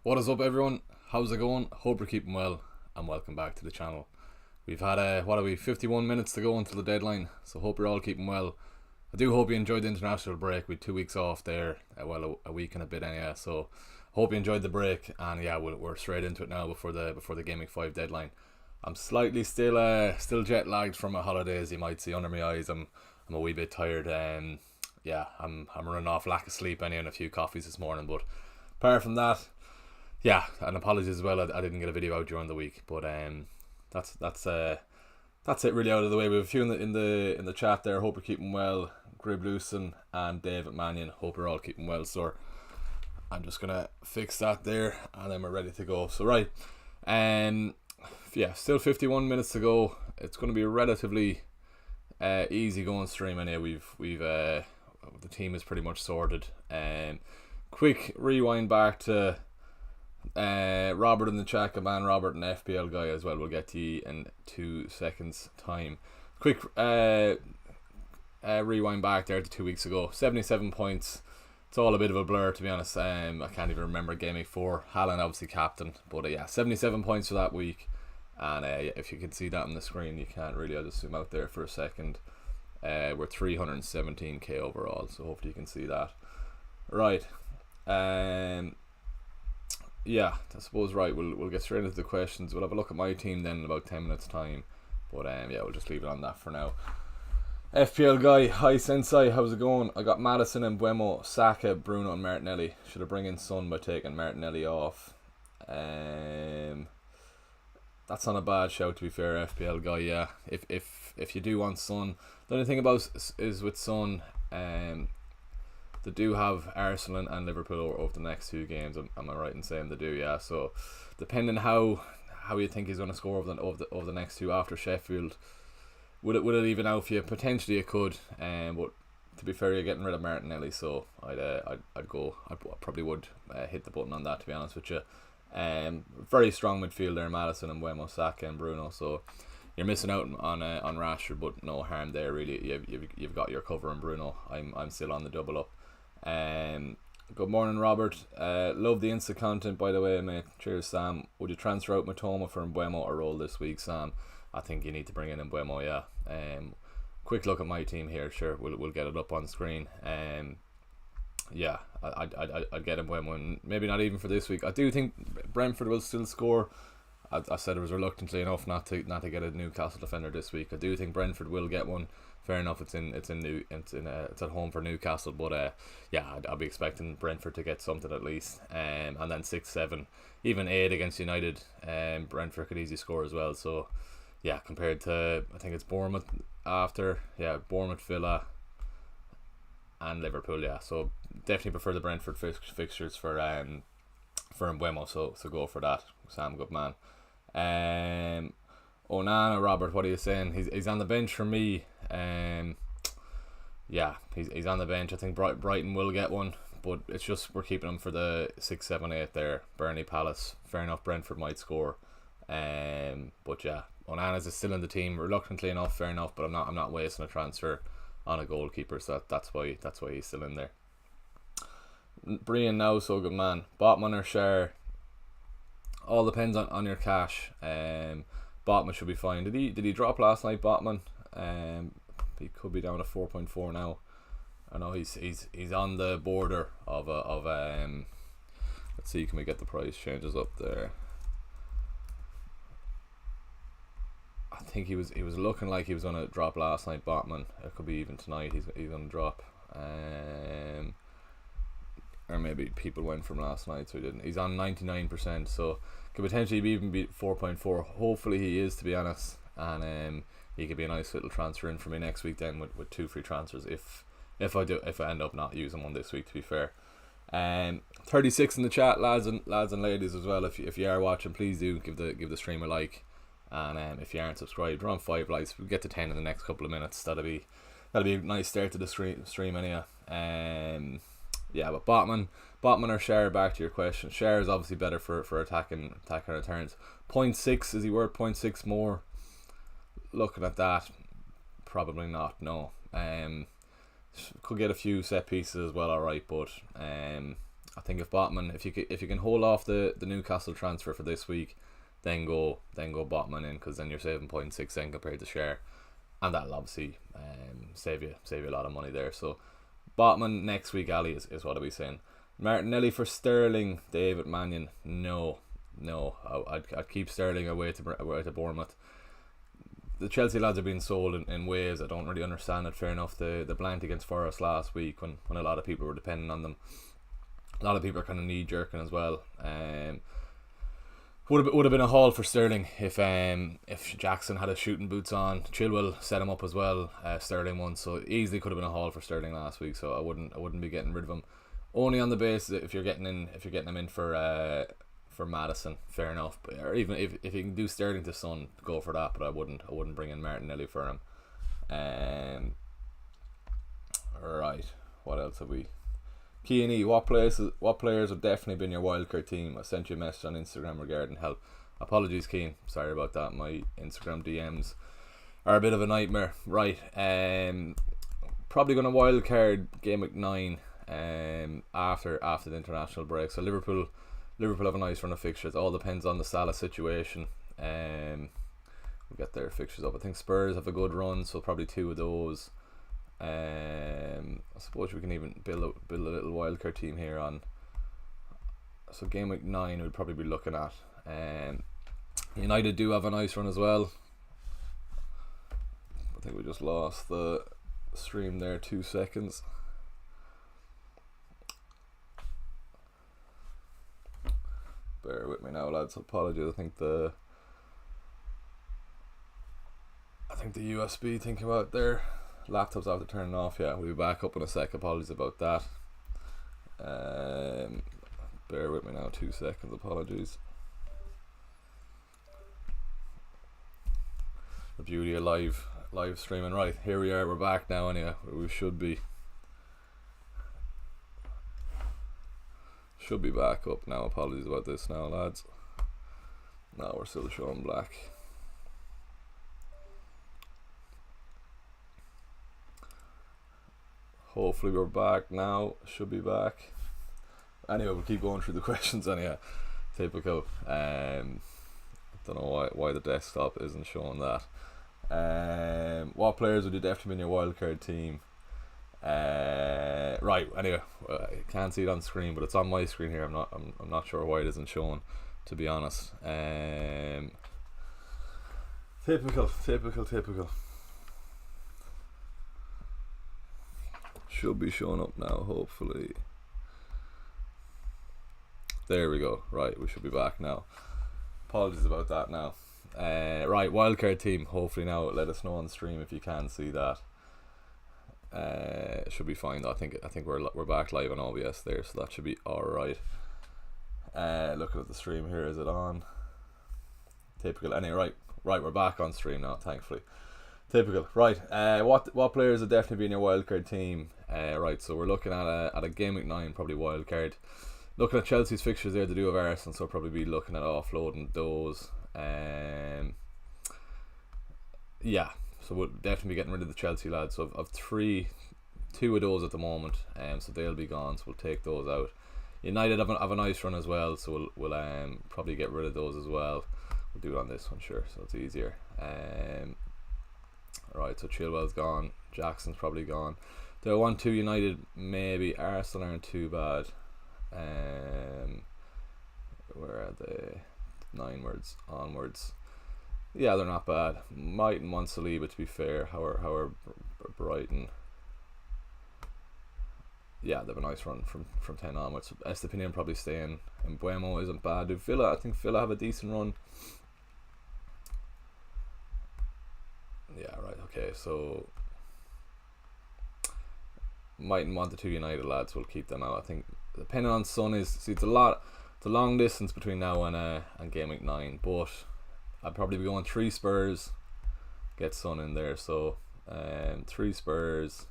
What is up, everyone? How's it going? Hope you're keeping well, and welcome back to the channel. We've had 51 minutes to go until the deadline, so hope you're all keeping well. I do hope you enjoyed the international break with 2 weeks off there, a week and a bit anyhow, so hope you enjoyed the break, and yeah, we're straight into it now before the GAMEWEEK 5 deadline. I'm slightly still jet lagged from my holidays, you might see under my eyes. I'm a wee bit tired, I'm running off lack of sleep anyhow and a few coffees this morning, but apart from that, yeah, and apologies as well, I didn't get a video out during the week, but that's it really out of the way. We have a few in the chat there. Hope you're keeping well. Grib Lucen and David Mannion, hope you're all keeping well, sir. I'm just gonna fix that there, and then we're ready to go. So right, yeah, still 51 minutes to go. It's going to be a relatively easy going stream anyway. We've the team is pretty much sorted. Quick rewind back to Robert in the chat, man. Robert and FPL guy as well. We'll get to you in 2 seconds time. Quick rewind back there to 2 weeks ago. 77 points. It's all a bit of a blur, to be honest. I can't even remember GAMEWEEK 4. Haaland obviously captain, but yeah, 77 points for that week. And if you can see that on the screen, you can't really. I'll just zoom out there for a second. We're 317k overall, so hopefully you can see that. Right. Yeah, I suppose right. We'll get straight into the questions. We'll have a look at my team then in about 10 minutes time. But yeah, we'll just leave it on that for now. FPL guy, hi Sensei, how's it going? I got Madison and Buemo, Saka, Bruno and Martinelli. Should I bring in Son by taking Martinelli off? That's not a bad shout, to be fair, FPL guy. Yeah, if you do want Son, the only thing about is with Son, they do have Arsenal and Liverpool over the next 2 games. Am I right in saying they do? Yeah. So depending how you think he's going to score over the next 2 after Sheffield, would it even out for you? Potentially it could. But to be fair, you're getting rid of Martinelli, so I probably would hit the button on that, to be honest with you. Very strong midfield there, Madison and Buemo, Saka and Bruno. So you're missing out on Rashford, but no harm there really. You've got your cover in Bruno. I'm still on the double up. Good morning, Robert. Love the Insta content, by the way, mate. Cheers, Sam. Would you transfer out Matoma for Mbuemo or roll this week, Sam? I think you need to bring in Mbuemo, yeah. Quick look at my team here. Sure, we'll get it up on screen. Yeah, I'd get Mbuemo, and maybe not even for this week. I do think Brentford will still score. I said it was reluctantly enough not to get a Newcastle defender this week. I do think Brentford will get one. Fair enough, it's at home for Newcastle, but yeah, I'll be expecting Brentford to get something at least. And then 6, 7, even 8 against United. Brentford could easily score as well. So yeah, compared to, I think it's Bournemouth after, yeah, Bournemouth, Villa, and Liverpool. Yeah, so definitely prefer the Brentford fixtures for Mbuemo. So go for that, Sam. Good man. Onana, Robert, what are you saying? He's on the bench for me. Yeah, he's on the bench. I think Brighton will get one, but it's just we're keeping him for the 6, 7, 8 there. Burnley, Palace. Fair enough, Brentford might score. But yeah, Onana's is still in the team reluctantly enough. Fair enough, but I'm not wasting a transfer on a goalkeeper, so that's why he's still in there. Brian now, so good man. Botman or Schär? All depends on your cash. Botman should be fine. Did he drop last night, Botman? He could be down to 4.4 now. I know he's on the border of let's see, can we get the price changes up there? I think he was looking like he was gonna drop last night, Botman. It could be even tonight he's gonna drop. Or maybe people went from last night, so he didn't. He's on 99%, so could potentially even be 4.4. Hopefully he is, to be honest, and he could be a nice little transfer in for me next week then with 2 free transfers if I end up not using one this week, to be fair. 36 in the chat, lads and ladies as well. If you are watching, please do give the stream a like, and if you aren't subscribed, we're on 5 likes. We'll get to 10 in the next couple of minutes. That'll be a nice start to the stream anyhow. Yeah, but Botman or Schär, back to your question. Schär is obviously better for attacking returns. 0.6, is he worth 0.6 more? Looking at that, probably not, no. Could get a few set pieces as well, alright, but I think if Botman, if you can hold off the Newcastle transfer for this week, then go Botman in, because then you're saving 0.6 then compared to share, and that'll obviously save you a lot of money there. So Botman next week, Ali, is what I'll be saying. Martinelli for Sterling, David Mannion. No, I'd keep Sterling away to Bournemouth. The Chelsea lads are being sold in waves. I don't really understand it. Fair enough. The blank against Forest last week, when a lot of people were depending on them. A lot of people are kind of knee jerking as well. Would have been a haul for Sterling if Jackson had his shooting boots on. Chilwell set him up as well. Sterling won, so easily could have been a haul for Sterling last week. So I wouldn't be getting rid of him. Only on the basis if you're getting him in for Maddison, fair enough. Or even if you can do Sterling to Son, go for that. But I wouldn't bring in Martinelli for him. Right, what else have we? Keane, what players have definitely been your wildcard team? I sent you a message on Instagram regarding help. Apologies, Keane. Sorry about that. My Instagram DMs are a bit of a nightmare. Right. Probably going to wildcard GAMEWEEK 9 after the international break. So Liverpool have a nice run of fixtures. It all depends on the Salah situation. We'll get their fixtures up. I think Spurs have a good run, so probably 2 of those. I suppose we can even build a little wildcard team here on. So GAMEWEEK 9 we'd probably be looking at. United do have a nice run as well. I think we just lost the stream there. 2 seconds. Bear with me now, lads. Apologies. I think the USB thinking about there. Laptops have to turn it off. Yeah, we'll be back up in a sec. Apologies about that. Bear with me now. 2 seconds. Apologies. The beauty of live streaming. Right, here we are. We're back now. Anyway, we should be back up now. Apologies about this now, lads. No, we're still showing black. Hopefully we're back now. Should be back. Anyway, we'll keep going through the questions anyhow. Typical. Don't know why the desktop isn't showing that. What players would you definitely be in your wildcard team? Right. Anyway, I can't see it on screen, but it's on my screen here. I'm not sure why it isn't showing, to be honest. Typical. Should be showing up now, hopefully. There we go. Right, we should be back now. Apologies about that now. Right, wildcard team. Hopefully now let us know on stream if you can see that. It should be fine though. I think we're back live on OBS there, so that should be alright. Looking at the stream here, is it on? Typical. Anyway, right, we're back on stream now, thankfully. Typical. Right. What players would definitely be in your wildcard team? Right. So we're looking at a GAMEWEEK 9 probably wildcard. Looking at Chelsea's fixtures there, they do have Arsenal, so I'll probably be looking at offloading those. Yeah. So we'll definitely be getting rid of the Chelsea lads. So I've 2 of those at the moment, so they'll be gone. So we'll take those out. United have a nice run as well, so we'll probably get rid of those as well. We'll do it on this one, sure, so it's easier. Right, so Chilwell's gone. Jackson's probably gone. Do I want 2 United? Maybe. Arsenal aren't too bad. Where are they? 9 words onwards. Yeah, they're not bad. Mightn't want Saliba, to be fair. How are Brighton? Yeah, they have a nice run from 10 onwards. Estepinian probably staying. And Buemo isn't bad. I think Villa have a decent run. Yeah, right, okay, so mightn't want the 2 United lads, we'll keep them out. I think depending on Son it's a long distance between now and GAMEWEEK 9, but I'd probably be going 3 Spurs, get Son in there, so 3 Spurs.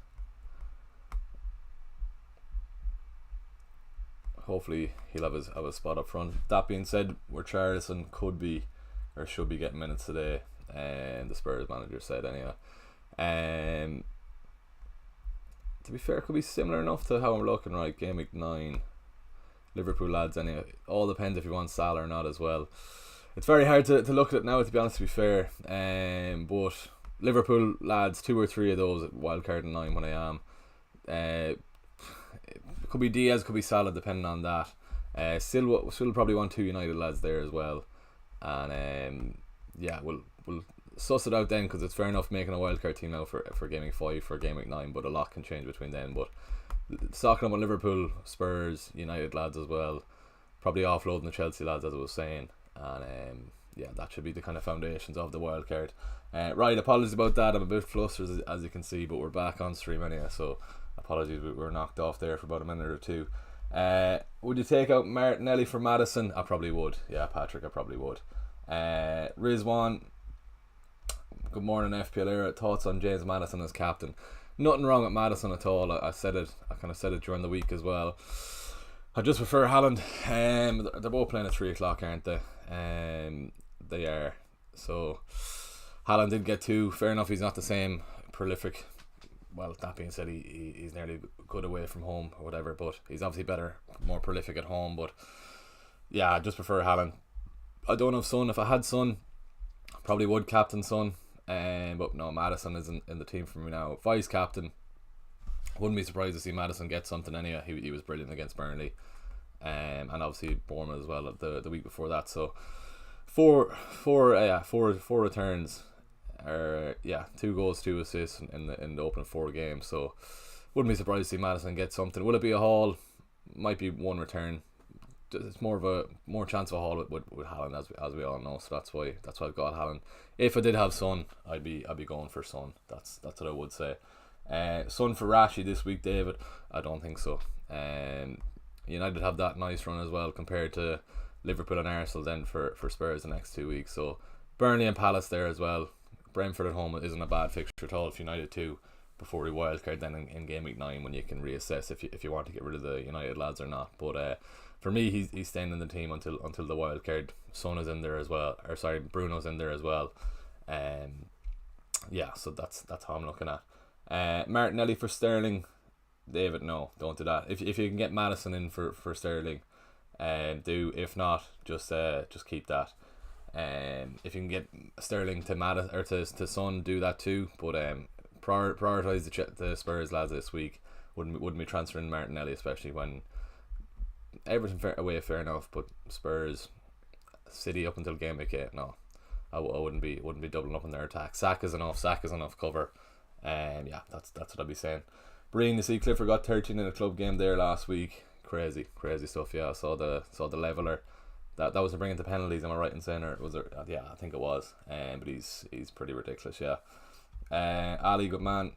Hopefully he'll have his spot up front. That being said, where Richarlison could be or should be getting minutes today, and the Spurs manager said anyway. To be fair, it could be similar enough to how I'm looking, right? GAMEWEEK 9. Liverpool lads anyway. All depends if you want Salah or not as well. It's very hard to look at it now, to be honest, to be fair. But Liverpool lads, 2 or 3 of those at Wildcard and 9 when I am. It could be Diaz, could be Salah, depending on that. Still probably want 2 United lads there as well. And yeah, we'll suss it out then, because it's fair enough making a wildcard team now for Game Week 5, for Game Week 9, but a lot can change between then. But talking about Liverpool, Spurs, United lads as well, probably offloading the Chelsea lads, as I was saying. And yeah, that should be the kind of foundations of the wildcard. Right, apologies about that. I'm a bit flustered, as you can see, but we're back on stream anyway, so apologies, we were knocked off there for about a minute or two. Would you take out Martinelli for Maddison? I probably would. Yeah, Patrick, I probably would. Rizwan, good morning, FPL era. Thoughts on James Maddison as captain? Nothing wrong with Maddison at all. I kind of said it during the week as well. I just prefer Haaland. They're both playing at 3 o'clock, aren't they? They are. So Haaland did get 2. Fair enough, he's not the same prolific. Well, that being said, he's nearly good away from home or whatever, but he's obviously better, more prolific at home. But yeah, I just prefer Haaland. I don't have Son. If I had Son, I probably would captain Son. But no, Maddison isn't in the team for me now. Vice captain, wouldn't be surprised to see Maddison get something anyway. He was brilliant against Burnley, and obviously Bournemouth as well the week before that. So four returns. 2 goals, 2 assists in the opening 4 games. So wouldn't be surprised to see Maddison get something. Will it be a haul? Might be 1 return. It's more chance of a haul with Haaland, as we all know. So that's why I've got Haaland. If I did have Son, I'd be going for Son. That's what I would say. Son for Rashi this week, David? I don't think so. United have that nice run as well, compared to Liverpool and Arsenal then for Spurs the next 2 weeks. So Burnley and Palace there as well. Brentford at home isn't a bad fixture at all if United too, before we wildcard then in Game Week 9, when you can reassess if you want to get rid of the United lads or not. But for me, he's staying in the team until the wildcard. Son is in there as well, or sorry, Bruno's in there as well. Yeah, so that's how I'm looking at. Martinelli for Sterling, David, no, don't do that. If you can get Maddison in for Sterling, do. If not, just keep that. If you can get Sterling to Maddison or to Son, do that too. But prioritise the Spurs lads this week. Wouldn't be transferring Martinelli, especially when Everton away, fair enough. But Spurs, City up until Game Week 8, no, I wouldn't be doubling up on their attack. Saka's enough cover. Yeah, that's what I'd be saying. Breen, you see Clifford got 13 in a club game there last week. Crazy stuff. Yeah, I saw the leveler. That was to bring it to penalties, am I right in saying, or was there? Yeah, I think it was. But he's pretty ridiculous. Yeah. Ali, good man.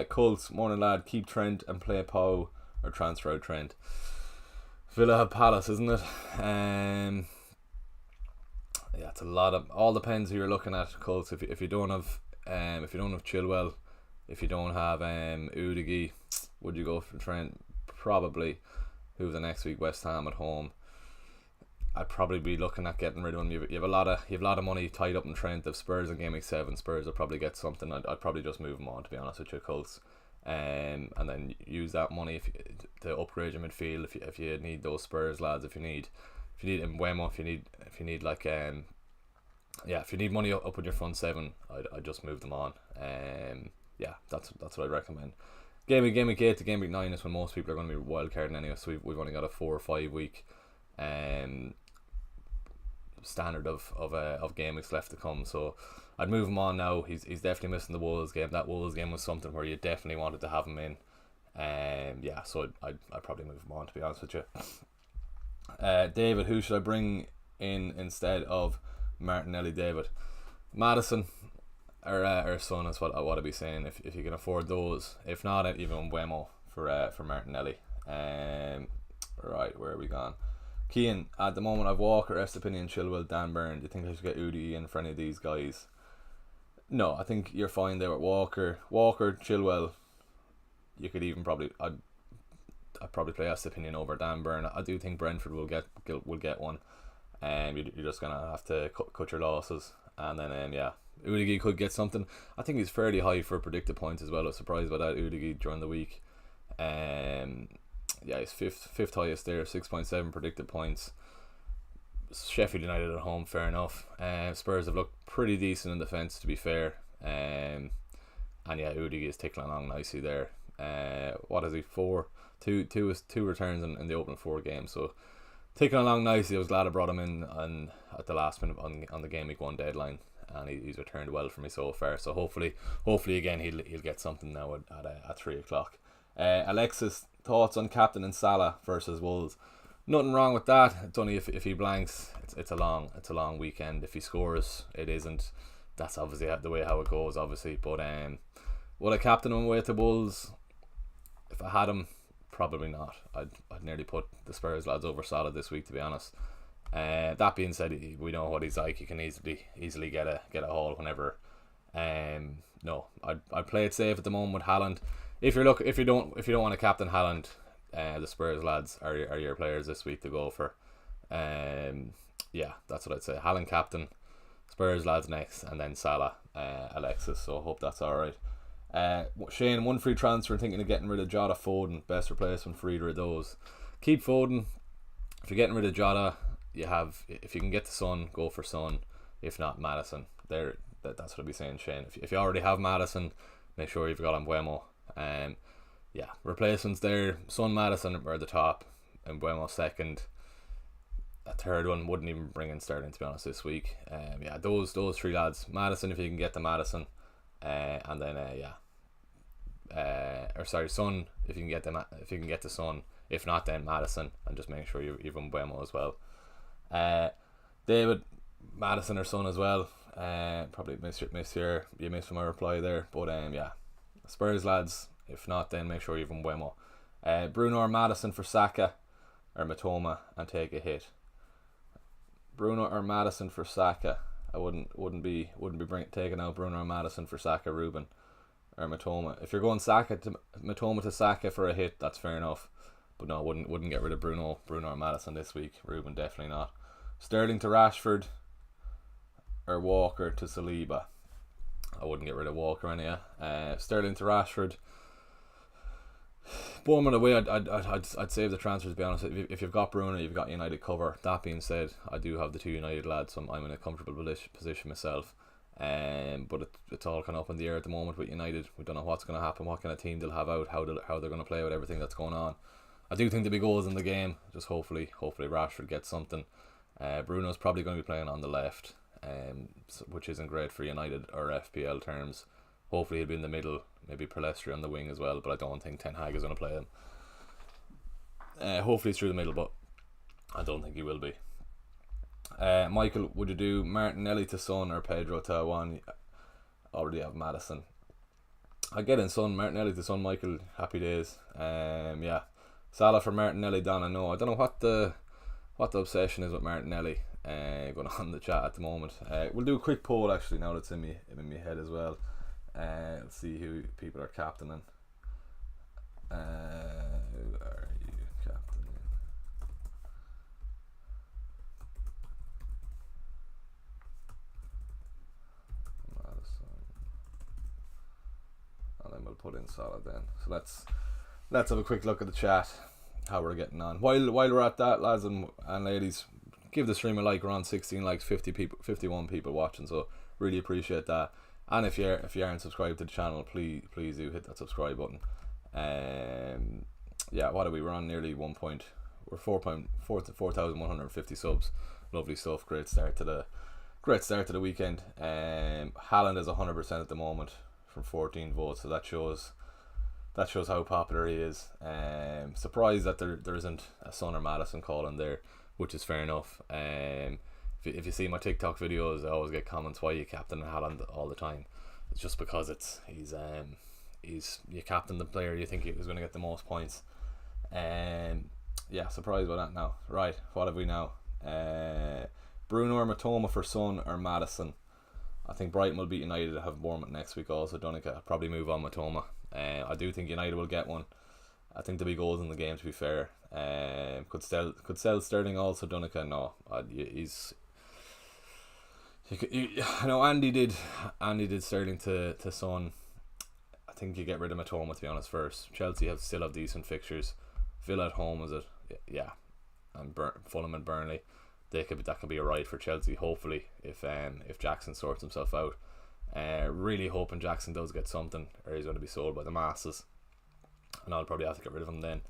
Colts, morning lad. Keep Trent and play Poe, or transfer out Trent. Villa have Palace, isn't it? Yeah, it's a lot of. All depends who you're looking at. Colts. If you don't have Chilwell, if you don't have Udigi, would you go for Trent? Probably. Who's the next week? West Ham at home. I'd probably be looking at getting rid of him. You have a lot of money tied up in Trent. If Spurs in Game Week 7, Spurs will probably get something. I'd probably just move him on, to be honest with you, Colts, and then use that money to upgrade your midfield if you need those Spurs lads. If you need Mbeumo, if you need like if you need money up with your front 7, I'd just move them on. Yeah, that's what I'd recommend. Game Week 8 to Game Week 9 is when most people are going to be wildcarding anyway. So we've only got a 4 or 5 week standard of game weeks left to come, so I'd move him on now. He's definitely missing the Wolves game. That Wolves game was something where you definitely wanted to have him in, yeah, so I'd probably move him on, to be honest with you. David, who should I bring in instead of Martinelli? David, Maddison or Son is what I'd be saying, if you can afford those. If not, even Mbeumo for Martinelli. Right, where are we gone? Keane, at the moment I've Walker, Estepinian, Chilwell, Dan Burn. Do you think I should get Udi in for any of these guys? No, I think you're fine there with Walker, Chilwell. You could even probably I'd probably play Estepinian over Dan Burn. I do think Brentford will get one. You're just gonna have to cut your losses, and then yeah, Udigi could get something. I think he's fairly high for predicted points as well. I was surprised by that, Udigi, during the week. yeah, he's fifth highest there, 6.7 predicted points. Sheffield United at home, fair enough. Spurs have looked pretty decent in defence, to be fair. And yeah, Udig is ticking along nicely there. What is he? Two returns in the opening 4 games, so ticking along nicely. I was glad I brought him in at the last minute on the game week 1 deadline, and he's returned well for me so far. So hopefully again he'll get something now at 3 o'clock. Alexis, thoughts on captain and Salah versus Wolves? Nothing wrong with that. It's only if he blanks, it's a long weekend. If he scores, it isn't. That's obviously the way how it goes, obviously. But would I captain him away to Wolves? If I had him, probably not. I'd nearly put the Spurs lads over Salah this week, to be honest. That being said, we know what he's like. He can easily get a haul whenever. No, I'd play it safe at the moment with Haaland. If you don't want to captain Haaland, the Spurs lads are your players this week to go for. Yeah, that's what I'd say. Haaland captain, Spurs lads next, and then Salah, Alexis. So I hope that's alright. Shane, 1 free transfer, thinking of getting rid of Jota, Foden. Best replacement for either of those. Keep Foden. If you're getting rid of Jota, if you can get the Son, go for Son. If not, Maddison. That's what I'd be saying, Shane. If you already have Maddison, make sure you've got Mbeumo. Yeah, replacements there. Son, Maddison are the top, and Mbeumo second. A third one wouldn't even bring in Sterling, to be honest, this week. Yeah, those 3 lads. Maddison, if you can get the Maddison, and then Son, if you can get the Son. If not, then Maddison, and just make sure you've Mbeumo as well. David, Maddison or Son as well. Probably miss my reply there, but yeah, Spurs lads. If not, then make sure you've Mbeumo. Bruno or Maddison for Saka or Matoma and take a hit. Bruno or Maddison for Saka. I wouldn't be taking out Bruno or Maddison for Saka, Ruben or Matoma. If you're going Matoma to Saka for a hit, that's fair enough. But no, wouldn't get rid of Bruno or Maddison this week. Ruben, definitely not. Sterling to Rashford or Walker to Saliba. I wouldn't get rid of Walker anyway. Sterling to Rashford. Bournemouth away, I'd save the transfers, to be honest. If you've got Bruno, you've got United cover. That being said, I do have the 2 United lads, so I'm in a comfortable position myself. But it's all kind of up in the air at the moment with United. We don't know what's going to happen, what kind of team they'll have out, how they're going to play with everything that's going on. I do think there'll be goals in the game. Just hopefully Rashford gets something. Bruno's probably going to be playing on the left, which isn't great for United or FPL terms. Hopefully he'll be in the middle, maybe Palestri on the wing as well, but I don't think Ten Hag is going to play him. Hopefully he's through the middle, but I don't think he will be. Michael, would you do Martinelli to Son or Pedro to Awan? Already have Maddison. I get in Son, Martinelli to Son, Michael. Happy days. Yeah, Salah for Martinelli, Donna. No, I don't know what the obsession is with Martinelli. Going on in the chat at the moment. We'll do a quick poll actually now that's in my head as well. Let's see who people are captaining. Who are you captaining? Madison. And then we'll put in Salah then. So let's have a quick look at the chat, how we're getting on. While we're at that, lads and ladies, give the stream a like. We're on 16 likes, 51 people watching, so really appreciate that. And if you aren't subscribed to the channel, please do hit that subscribe button. Yeah, what are we? We're on nearly 4,150 subs. Lovely stuff. Great start to the weekend. Haaland is 100% at the moment from 14 votes, so that shows how popular he is. Surprised that there isn't a Son or Maddison call in there, which is fair enough. If you see my TikTok videos, I always get comments, why you captain Haaland all the time. It's just because he's you captain the player you think is going to get the most points. Yeah, surprised by that now. Right, what have we now? Bruno or Matoma for Son or Maddison. I think Brighton will beat United. Have Bournemouth next week also. Donica, I'll probably move on Matoma. I do think United will get one. I think there'll be goals in the game, to be fair. Could sell Sterling also. Donica, no. I know Andy did Sterling to Son. I think you get rid of Matoma, to be honest, first. Chelsea still have decent fixtures. Villa at home, is it? Yeah, and Fulham and Burnley. That could be a ride for Chelsea. Hopefully, if Jackson sorts himself out. Really hoping Jackson does get something, or he's going to be sold by the masses, and I'll probably have to get rid of him then.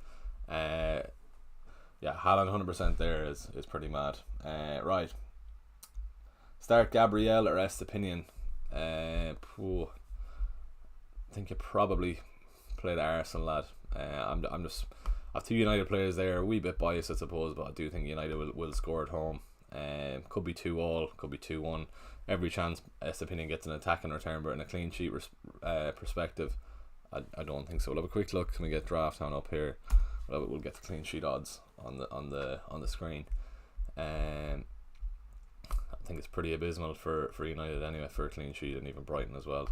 Yeah, Haaland 100% there is pretty mad. Right. Start Gabriel or Estepinian. I think you probably play the Arsenal lad. I have two United players there, a wee bit biased I suppose, but I do think United will score at home. Could be 2-2, could be 2-1. Every chance Estepinian gets an attack in return, but in a clean sheet perspective, I don't think so. We'll have a quick look. Can we get draft on up here? We'll get the clean sheet odds on the screen. I think it's pretty abysmal for United anyway for a clean sheet, and even Brighton as well.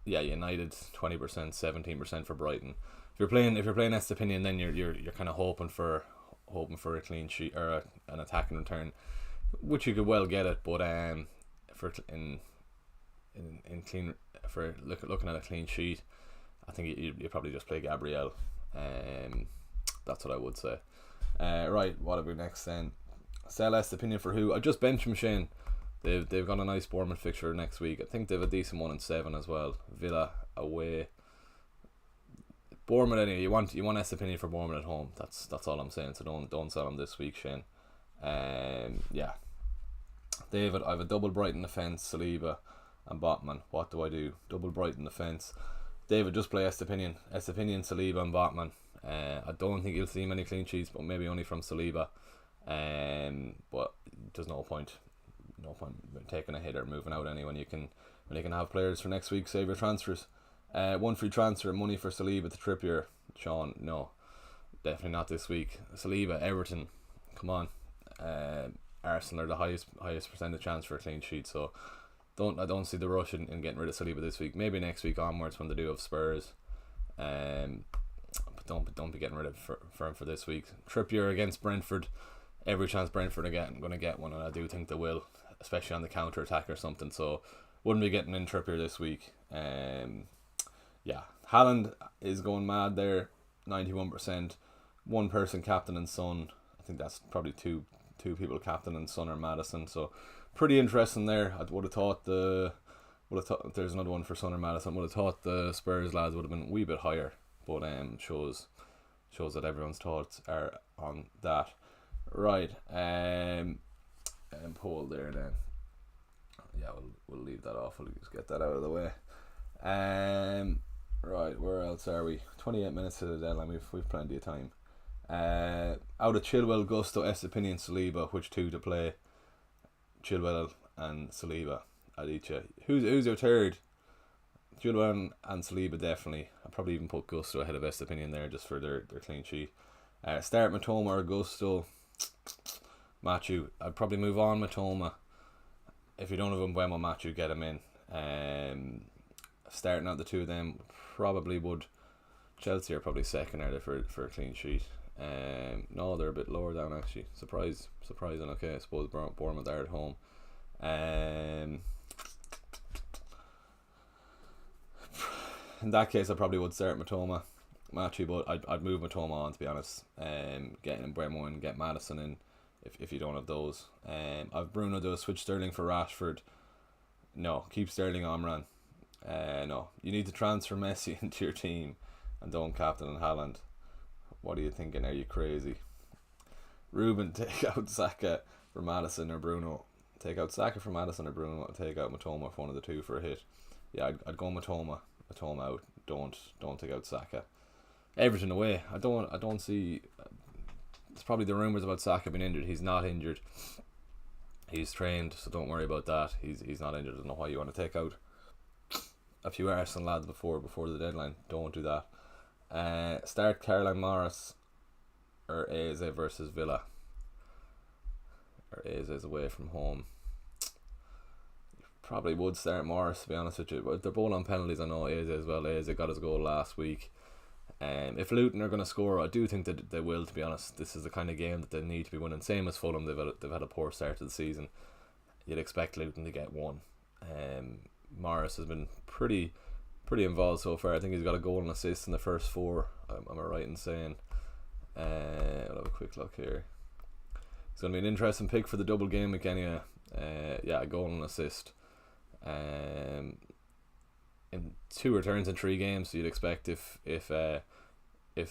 Yeah, United 20%, 17% for Brighton. If you're playing Estepinian, then you're kind of hoping for a clean sheet or an attack in return, which you could well get it, but looking at a clean sheet, I think you probably just play Gabriel. That's what I would say. Right, what have we next then? Sell Estepinian for who? I just benched him, Shane. They've got a nice Bournemouth fixture next week. I think they've a decent 1-7 as well. Villa away. Bournemouth anyway. You want Estepinian for Bournemouth at home. That's all I'm saying. So don't sell him this week, Shane. Yeah. David, I have a double Brighton defence, Saliba and Botman. What do I do? Double Brighton defence. David, just play Estepinian, Saliba and Botman. I don't think you'll see many clean sheets, but maybe only from Saliba. But there's no point taking a hit or moving out when you can have players for next week. Save your transfers. One free transfer, money for Saliba to Trippier. Sean, no, definitely not this week. Saliba, Everton, come on. Arsenal are the highest percentage chance for a clean sheet, so I don't see the rush in getting rid of Saliba this week. Maybe next week onwards when they do have Spurs. But don't be getting rid of him for this week. Trippier against Brentford. Every chance Brentford are going to get one, and I do think they will, especially on the counter attack or something. So wouldn't be getting in Trippier this week. Yeah, Haaland is going mad there, 91%. One person captain and Son. I think that's probably two people captain and Son or Madison. So pretty interesting there. I would have thought there's another one for Son or Madison. Would have thought the Spurs lads would have been a wee bit higher, but shows that everyone's thoughts are on that. Right, poll there then. Yeah, we'll leave that off. We'll just get that out of the way. Right, where else are we? 28 minutes to the deadline. We've plenty of time. Out of Chilwell, Gusto, Estepinian, Saliba, which two to play? Chilwell and Saliba at each. Who's your third? Chilwell and Saliba definitely. I'd probably even put Gusto ahead of Estepinian there just for their clean sheet. Start Matoma or Gusto. Matthew, I'd probably move on Matoma. If you don't have Mbeumo, Matthew, get him in. Starting out the two of them, probably would. Chelsea are probably second are they for a clean sheet. No, they're a bit lower down actually. Surprising. Okay, I suppose Bournemouth are at home. In that case, I probably would start Matoma, Matthew, but I'd move Matoma on, to be honest. Getting Mbeumo and get Madison in if you don't have those. I've Bruno do a switch Sterling for Rashford. No, keep Sterling Omran. No, you need to transfer Messi into your team and don't captain Haaland. What are you thinking? Are you crazy? Ruben, take out Saka for Madison or Bruno. Take out Saka for Madison or Bruno. Take out Matoma for one of the two for a hit. Yeah, I'd go Matoma out. Don't take out Saka. Everton away. I don't see. It's probably the rumours about Saka being injured. He's not injured. He's trained, so don't worry about that. He's not injured. I don't know why you want to take out a few Arsenal lads before the deadline. Don't do that. Start Caroline Morris or Eze versus Villa. Or Eze's away from home. Probably would start Morris, to be honest with you, but they're both on penalties. I know Eze as well. Eze got his goal last week. If Luton are going to score, I do think that they will, to be honest. This is the kind of game that they need to be winning. Same as Fulham, they've had a poor start to the season. You'd expect Luton to get one. Morris has been pretty pretty involved so far. I think he's got a goal and assist in the first 4. Am I right in saying? I'll have a quick look here. It's going to be an interesting pick for the double game week anyway. A goal and assist. In 2 returns in 3 games, so you'd expect if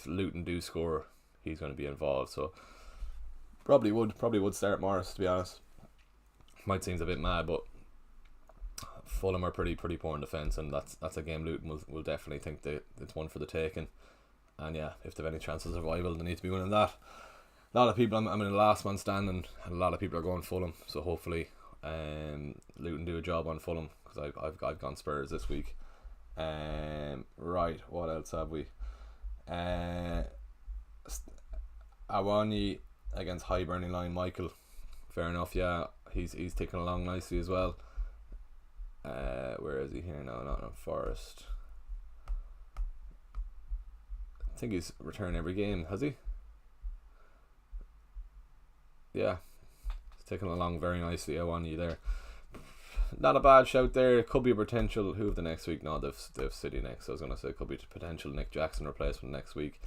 Luton do score, he's going to be involved. So probably would start Morris, to be honest. Might seem a bit mad, but Fulham are pretty poor in defence, and that's a game Luton will definitely think that it's one for the taking. And yeah, if they have any chances of survival, they need to be winning that. A lot of people, I'm in the last man standing, and a lot of people are going Fulham. So hopefully, Luton do a job on Fulham, because I've gone Spurs this week. Right, what else have we? Awani against Hibernian line Michael. Fair enough, yeah. He's ticking along nicely as well. Where is he here now? Not in Forest. I think he's returned every game, has he? Yeah, he's ticking along very nicely. Awani there. Not a bad shout there. It could be a potential. Who of the next week? No, they've City next. So I was going to say it could be a potential Nick Jackson replacement next week.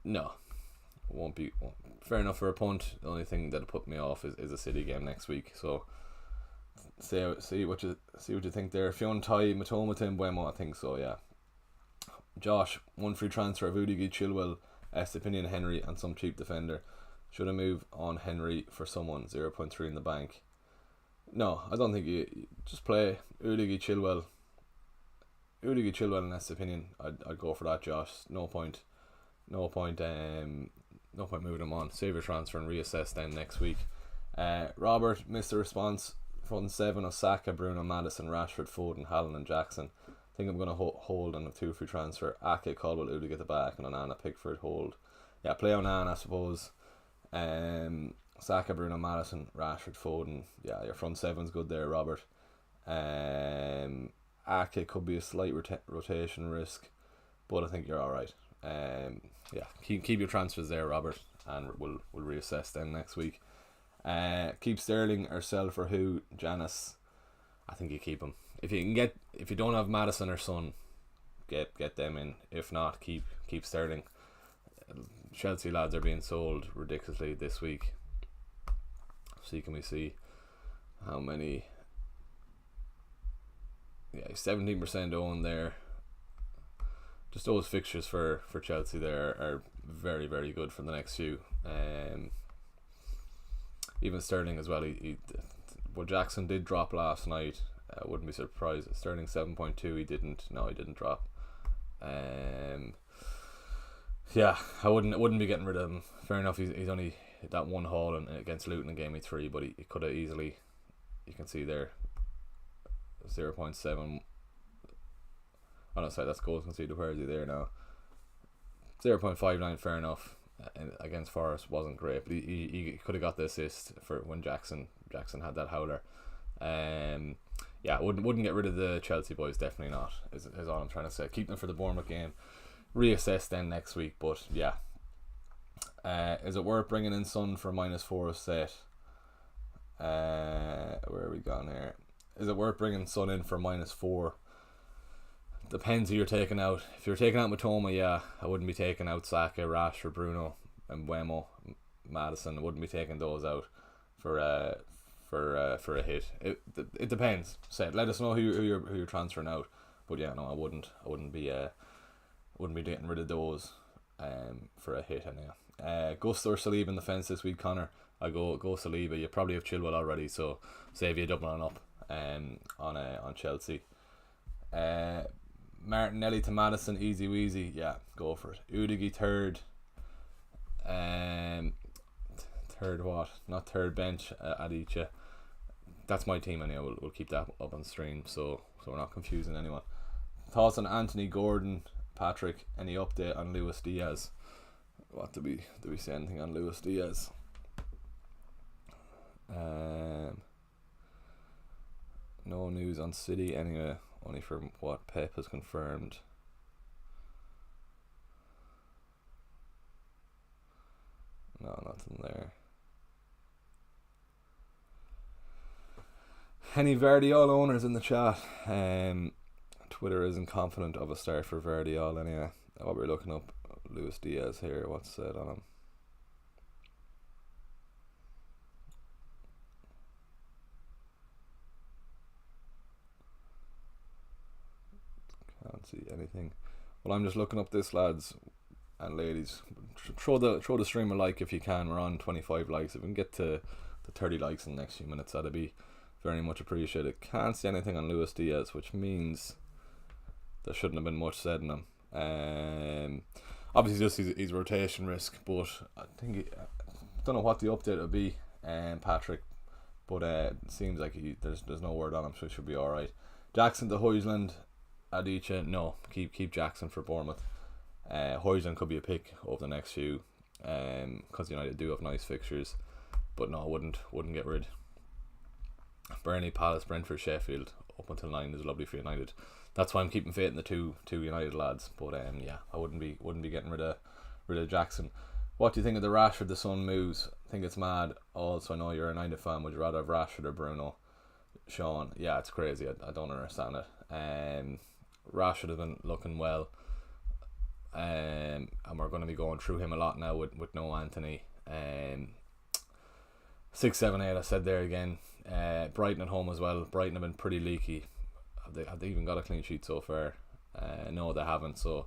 No, won't be fair enough for a punt. The only thing that'll put me off is a City game next week. So see what you think there. Fionn Tai, Matoma, Tim Buemo, I think so. Yeah. Josh, 1 free transfer of Udigi, Chilwell, Estepinian, Henry, and some cheap defender. Should I move on Henry for someone? 0.3 in the bank. No, I don't think you just play Udigi, Chilwell, and Estepinian. I'd go for that, Josh. No point moving him on. Save your transfer and reassess then next week. Robert missed the response. Front 7: Osaka, Bruno, Madison, Rashford, Foden, Haaland, and Jackson. I think I'm going to hold on a 2 free transfer. Ake, Caldwell, Udig at the back, and Onana, Pickford, hold. Yeah, play Onana, I suppose. Saka, Bruno, Madison, Rashford, Foden. Yeah, your front 7's good there, Robert. Ake could be a slight rotation risk, but I think you're alright. Keep your transfers there, Robert, and we'll reassess them next week. Keep Sterling or sell for who? Janice. I think you keep him. If you don't have Madison or Son, get them in. If not, keep Sterling. Chelsea lads are being sold ridiculously this week. Can we see how many? Yeah, 17% owned there. Just those fixtures for Chelsea there are very, very good for the next few. Even Sterling as well. Jackson did drop last night. I wouldn't be surprised. Sterling 7.2. He didn't drop. Yeah, I wouldn't be getting rid of him. Fair enough. He's only that one haul against Luton in game week 3, but he could have easily. You can see there. 0.7. Oh no, sorry, that's goals conceded. Where is he there now? 0.59, fair enough. Against Forest wasn't great, but he could have got the assist for when Jackson had that howler. Wouldn't get rid of the Chelsea boys, definitely not. Is all I'm trying to say. Keep them for the Bournemouth game. Reassess then next week, but yeah. Is it worth bringing in Son for -4 set? Where are we gone here? Is it worth bringing Son in for -4? Depends who you're taking out. If you're taking out Matoma, yeah, I wouldn't be taking out Saka, Rashford, Bruno, and Buemo, Madison. I wouldn't be taking those out for a hit. It depends. Let us know who you're transferring out. But yeah, no, I wouldn't be getting rid of those for a hit anyway. Gusto or Saliba in the fence this week, Connor. I go Saliba. You probably have Chilwell already, so save you doubling up on Chelsea. Martinelli to Madison, easy weasy. Yeah, go for it. Udigi third. Third what? Not third bench. Adicha. That's my team anyway. We'll keep that up on stream, so we're not confusing anyone. Thoughts on Anthony Gordon, Patrick? Any update on Luis Diaz? What do we say anything on Luis Diaz? No news on City anyway. Only from what Pep has confirmed. No, nothing there. Any Vardiol owners in the chat? Twitter isn't confident of a start for Vardiol anyway. While we're looking up Luis Diaz here, what's said on him? Can't see anything. Well, I'm just looking up this, lads and ladies. Throw the stream a like if you can. We're on 25 likes. If we can get to the 30 likes in the next few minutes, that'd be very much appreciated. Can't see anything on Luis Diaz, which means there shouldn't have been much said in him. Obviously just his rotation risk, but I think don't know what the update will be, Patrick, but it seems like there's no word on him, so it should be alright. Jackson to Højlund, Adichie, no, keep Jackson for Bournemouth. Højlund could be a pick over the next few, because United do have nice fixtures, but no, I wouldn't get rid. Burnley, Palace, Brentford, Sheffield up until 9 is lovely for United. That's why I'm keeping faith in the two United lads. But yeah, I wouldn't be getting rid of Jackson. What do you think of the Rashford the Son moves? I think it's mad. Also, I know you're a United fan. Would you rather have Rashford or Bruno? Sean, yeah, it's crazy. I don't understand it. Rashford has been looking well, and we're going to be going through him a lot now with no Anthony. 6, 7, 8. I said there again. Brighton at home as well. Brighton have been pretty leaky. Have they even got a clean sheet so far? No, they haven't. So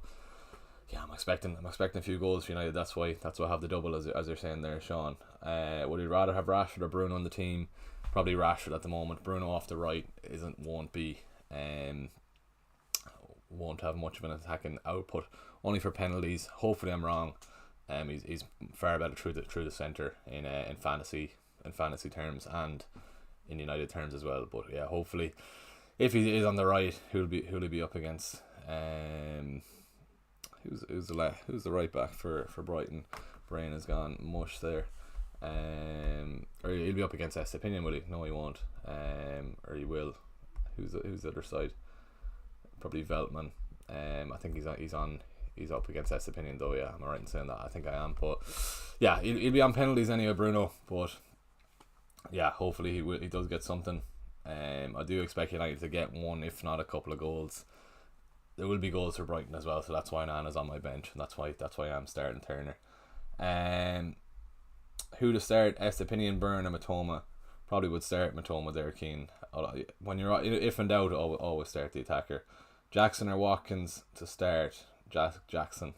yeah, I'm expecting a few goals for United. That's why I have the double, as you're saying there, Sean. Would you rather have Rashford or Bruno on the team? Probably Rashford at the moment. Bruno off the right won't have much of an attacking output. Only for penalties. Hopefully I'm wrong. He's far better through the centre in fantasy terms and in United terms as well. But yeah, hopefully, if he is on the right, who'll he be up against? Who's the right back for Brighton? Brain has gone mush there. Or he'll be up against Estepinian, will he? No, he won't. Or he will. Who's the other side? Probably Veltman. I think he's up against Estepinian though. Yeah, am I right in saying that? I think I am. But yeah, he'll be on penalties anyway, Bruno. But yeah, hopefully he does get something. I do expect United to get one, if not a couple of goals. There will be goals for Brighton as well, so that's why Nana's on my bench, and that's why I'm starting Turner. Who to start? Estepinian, Byrne, and Matoma. Probably would start Matoma there, Keane. When you're if in doubt, always start the attacker. Jackson or Watkins to start. Jackson.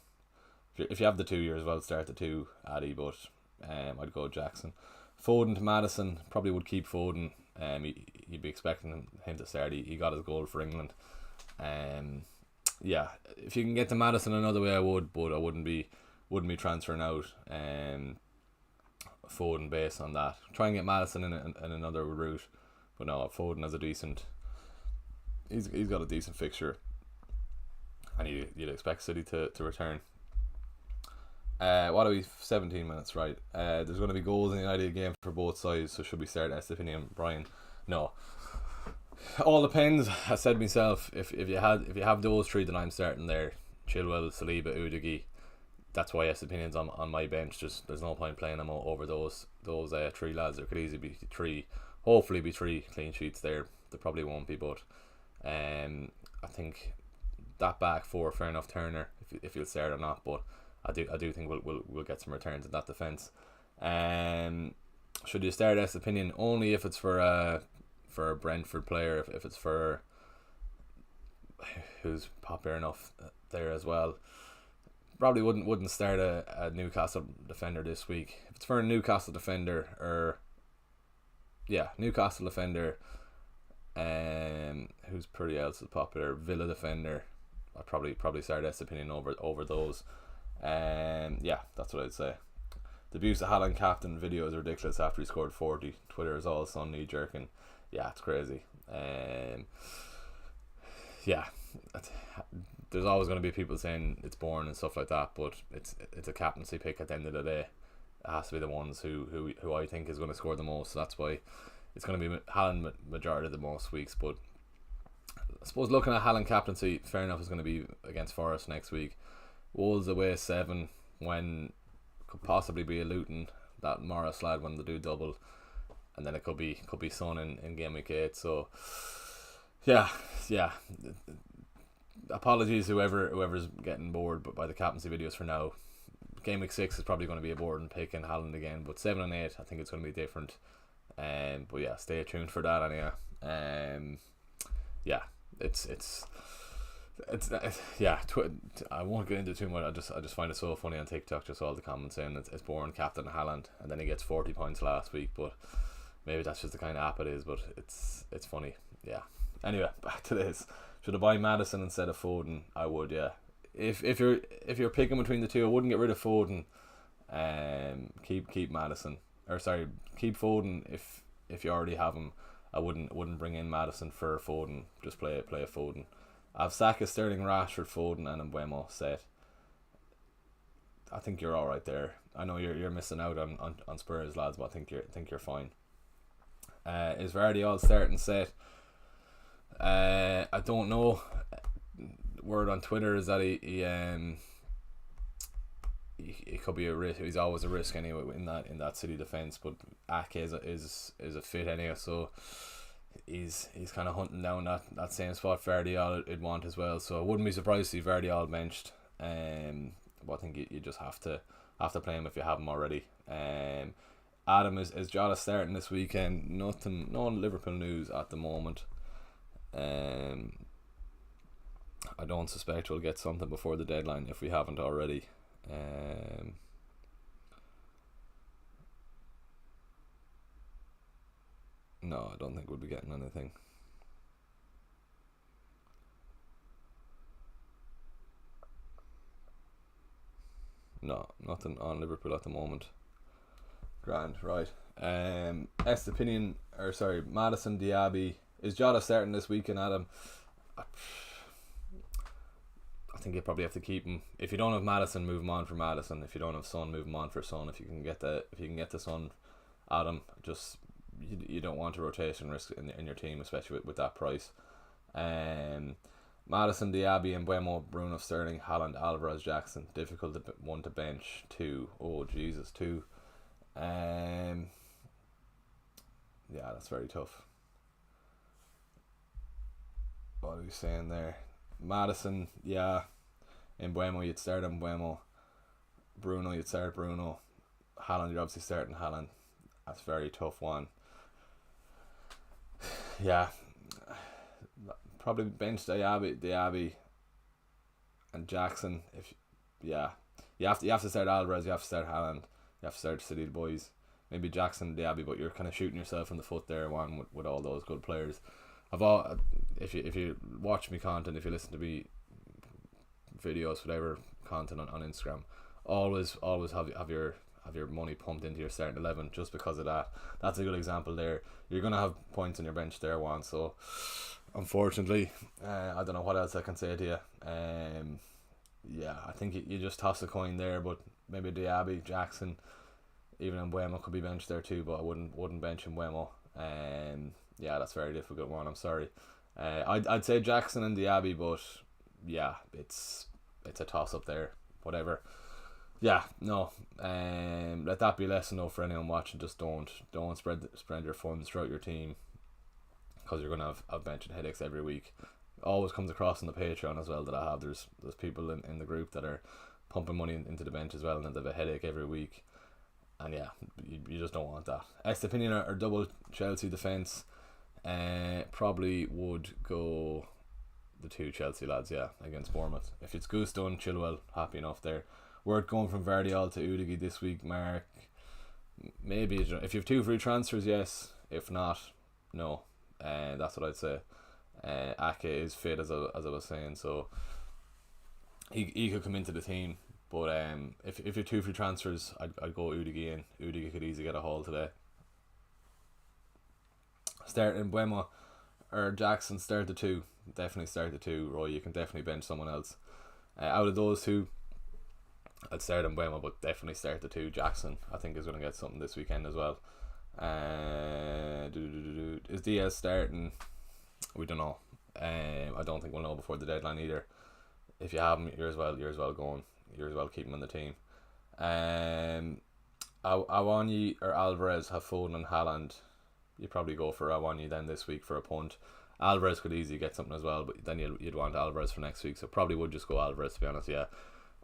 If you have the 2 years, well, start the 2, Addy, but I'd go Jackson. Foden to Maddison. Probably would keep Foden. You'd be expecting him to start. He got his goal for England. Yeah, if you can get to Maddison another way, I would, but I wouldn't be transferring out Foden based on that. Try and get Maddison in another route, but no, Foden has a decent. He's got a decent fixture, and you'd expect City to return. What are we? 17 minutes, right? There's going to be goals in the United game for both sides, so should we start Estepinian and Brian? No. All depends. I said myself, if you have those three, then I'm starting there. Chilwell, Saliba, Udigi. That's why Estepinian's on my bench. Just there's no point playing him over those three lads. There could easily be three. Hopefully, be 3 clean sheets there. There probably won't be, but I think that back four, fair enough. Turner, if he'll start or not, but I do think we'll get some returns in that defence. Should you start Estepinian only if it's for a Brentford player, if it's for who's popular enough there as well. Probably wouldn't start a Newcastle defender this week. If it's for a Newcastle defender Newcastle defender, who's pretty else is popular, Villa defender, I'd probably start Estepinian over those. Yeah, that's what I'd say. The abuse of Haaland captain video is ridiculous after he scored 40. Twitter is all sun knee jerking. Yeah, it's crazy. Yeah, there's always going to be people saying it's boring and stuff like that, but it's a captaincy pick at the end of the day. It has to be the ones who I think is going to score the most. So that's why it's going to be Haaland majority of the most weeks. But I suppose looking at Haaland captaincy, fair enough, is going to be against Forest next week. Wolves away 7 when could possibly be a Luton, that Morris lad when they do double. and then it could be Son in game week 8. So yeah. Apologies whoever's getting bored but by the captaincy videos for now. Game week 6 is probably going to be a boring pick in Haaland again, but 7 and 8 I think it's going to be different. But yeah, stay tuned for that anyway. Yeah, it's yeah. I won't get into too much. I just find it so funny on TikTok. Just all the comments saying it's boring captain Haaland, and then he gets 40 points last week. But maybe that's just the kind of app it is. But it's funny. Yeah. Anyway, back to this. Should I buy Maddison instead of Foden? I would. Yeah. If you're picking between the two, I wouldn't get rid of Foden. Keep Maddison, or sorry, keep Foden if you already have him. I wouldn't bring in Maddison for Foden. Just play a Foden. I have Saka, Sterling, Rashford, Foden, and Mbeumo set. I think you're all right there. I know you're missing out on Spurs, lads, but I think you're fine. Is Vardy all starting set? I don't know. Word on Twitter is that he could be a risk. He's always a risk anyway in that City defense. But Ake is a fit anyway, so he's kind of hunting down that same spot Vardy would want as well. So I wouldn't be surprised to see Vardy all benched. But I think you just have to play him if you have him already. Adam is Jota starting this weekend. No Liverpool news at the moment. I don't suspect we'll get something before the deadline if we haven't already. No, I don't think we'll be getting anything. No, nothing on Liverpool at the moment. Grand, right. Estepinian, or sorry, Maddison, Diaby. Is Jota starting this weekend, Adam? I think you probably have to keep him. If you don't have Maddison, move him on for Maddison. If you don't have Son, move him on for Son. If you can get the Son, Adam, just you don't want a rotation risk in your team, especially with that price. Maddison, Diaby, and Mbeumo, Bruno, Sterling, Haaland, Alvarez, Jackson. Difficult one to bench. 2. Oh Jesus, 2. Yeah, that's very tough. What are we saying there? Maddison, yeah. Mbeumo, you'd start Mbeumo. Bruno, you'd start Bruno. Haaland, you're obviously starting Haaland. That's a very tough one. Yeah. Probably bench Diaby and Jackson. You have to start Alvarez, you have to start Haaland, you have to start City boys. Maybe Jackson, Diaby, but you're kind of shooting yourself in the foot there, one with all those good players. If you watch me content, if you listen to me videos, whatever content on Instagram, always have your money pumped into your starting 11 just because of that. That's a good example there. You're gonna have points on your bench there, one. So unfortunately, I don't know what else I can say to you. Yeah, I think you just toss a coin there, but maybe Diaby, Jackson, even Mbeumo could be benched there too, but I wouldn't bench Mbeumo. Yeah, that's a very difficult one. I'm sorry. I'd say Jackson and Diaby, but yeah, it's a toss up there. Whatever. Yeah, no. Let that be a lesson though for anyone watching. Just don't spread your funds throughout your team, because you're gonna have benching headaches every week. Always comes across on the Patreon as well that I have. There's people in the group that are pumping money into the bench as well, and then they have a headache every week. And yeah, you just don't want that. Estepinian or double Chelsea defence. Probably would go the 2 Chelsea lads, yeah, against Bournemouth. If it's Gusto and Chilwell, happy enough there. We're going from Vardy to Udogie this week, Mark. Maybe if you have 2 free transfers, yes. If not, no. That's what I'd say. Ake is fit as I was saying, so he could come into the team. But if you have 2 free transfers, I'd go Udogie in. Udogie could easily get a haul today. Start in Mbeumo or Jackson, start the 2. Definitely start the 2. Roy, you can definitely bench someone else. Out of those 2, I'd start in Mbeumo, but definitely start the 2. Jackson, I think, is going to get something this weekend as well. Is Diaz starting? We don't know. I don't think we'll know before the deadline either. If you have him, you're as well going. You're as well keeping him on the team. Awani or Alvarez have Foden and Haaland. you probably go for Awani then this week for a punt. Alvarez could easily get something as well, but then you'd want Alvarez for next week, so probably would just go Alvarez, to be honest. Yeah.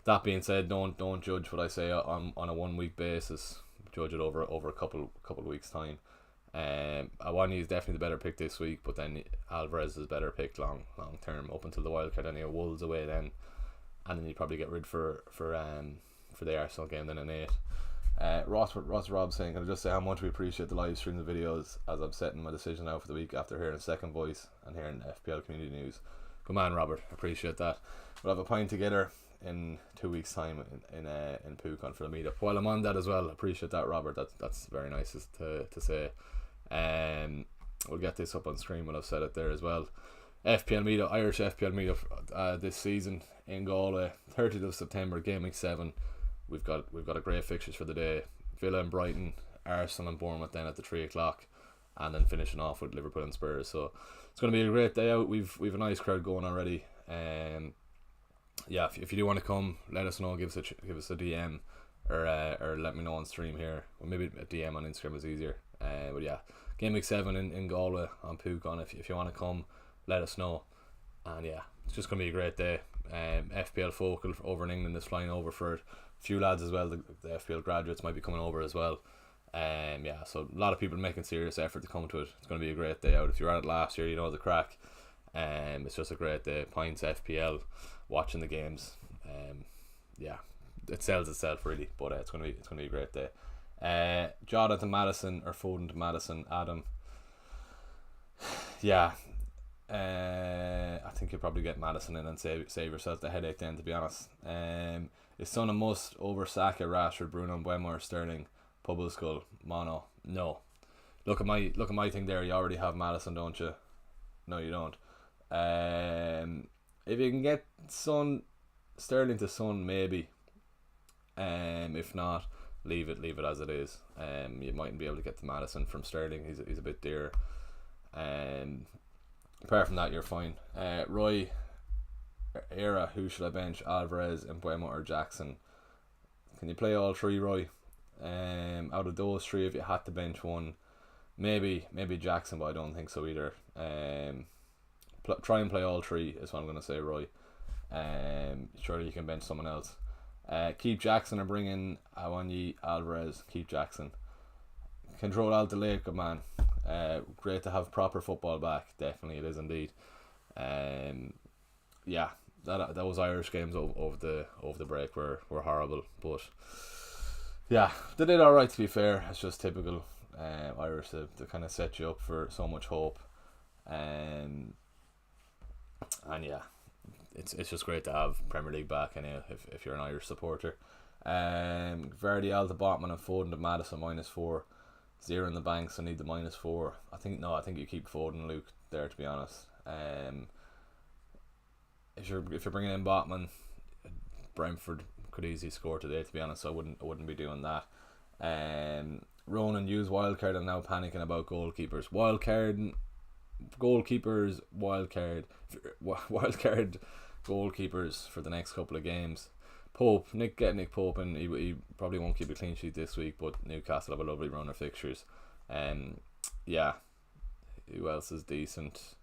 That being said, don't judge what I say on a 1 week basis. Judge it over a couple of weeks time. Awani is definitely the better pick this week, but then Alvarez is better pick long term up until the wildcard. Then you're Wolves away then, and then you probably get rid for the Arsenal game then in 8. Ross Rob saying, can I just say how much we appreciate the live stream, the videos, as I'm setting my decision now for the week after hearing Second Voice and hearing FPL Community News. Good man, Robert. Appreciate that. We'll have a pint together in 2 weeks time in Pucon for the meetup. While I'm on that as well, appreciate that, Robert. That's very nice to say. We'll get this up on screen when I've said it there as well. FPL meetup, Irish FPL meetup this season in Galway, 30th of September, Game Week 7. We've got a great fixtures for the day. Villa and Brighton, Arsenal and Bournemouth then at the 3 o'clock, and then finishing off with Liverpool and Spurs. So it's going to be a great day out. We've a nice crowd going already. Yeah, if you do want to come, let us know. Give us a DM or let me know on stream here. Or maybe a DM on Instagram is easier. But yeah, Game Week 7 in Galway on Pucon. If you want to come, let us know. And yeah, it's just going to be a great day. FPL Focal over in England is flying over for it. A few lads as well. The FPL graduates might be coming over as well. Yeah, so a lot of people making serious effort to come to it. It's going to be a great day out. If you were at it last year, you know the crack. It's just a great day. Pints, FPL, watching the games. Yeah, it sells itself really. But it's going to be a great day. Jota to Madison or Foden to Madison. Adam. Yeah. I think you'll probably get Madison in and save yourself the headache then, to be honest. Is Son a must over Saka, Rashford, Bruno, Mbeumo, Sterling, Pubbleskull, Mono? No. Look at my thing there. You already have Madison, don't you? No, you don't. If you can get Sterling to Son, maybe. If not, leave it as it is. You mightn't be able to get to Madison from Sterling. He's a bit dear. Apart from that, you're fine. Roy Era, who should I bench? Alvarez, Mbeumo or Jackson? Can you play all three, Roy? Out of those three, if you had to bench one, maybe Jackson, but I don't think so either. Try and play all three is what I'm going to say, Roy. Surely you can bench someone else. Keep Jackson or bring in Awani, Alvarez. Keep Jackson. Control Alt Delete, good man. Great to have proper football back. Definitely it is indeed. Yeah, those Irish games over the break were horrible, but yeah, they did alright, to be fair. It's just typical Irish to kind of set you up for so much hope. And yeah, it's just great to have Premier League back anyway, if you're an Irish supporter. Verdi, Alta, Botman and Foden to Madison -4. 0 in the banks. I need the -4. I think you keep Foden, Luke, there, to be honest. If you're bringing in Botman, Brentford could easily score today, to be honest. So I wouldn't be doing that. Ronan, use wildcard and now panicking about goalkeepers. Wildcard goalkeepers for the next couple of games. Get Nick Pope, and he probably won't keep a clean sheet this week, but Newcastle have a lovely run of fixtures. Yeah, who else is decent?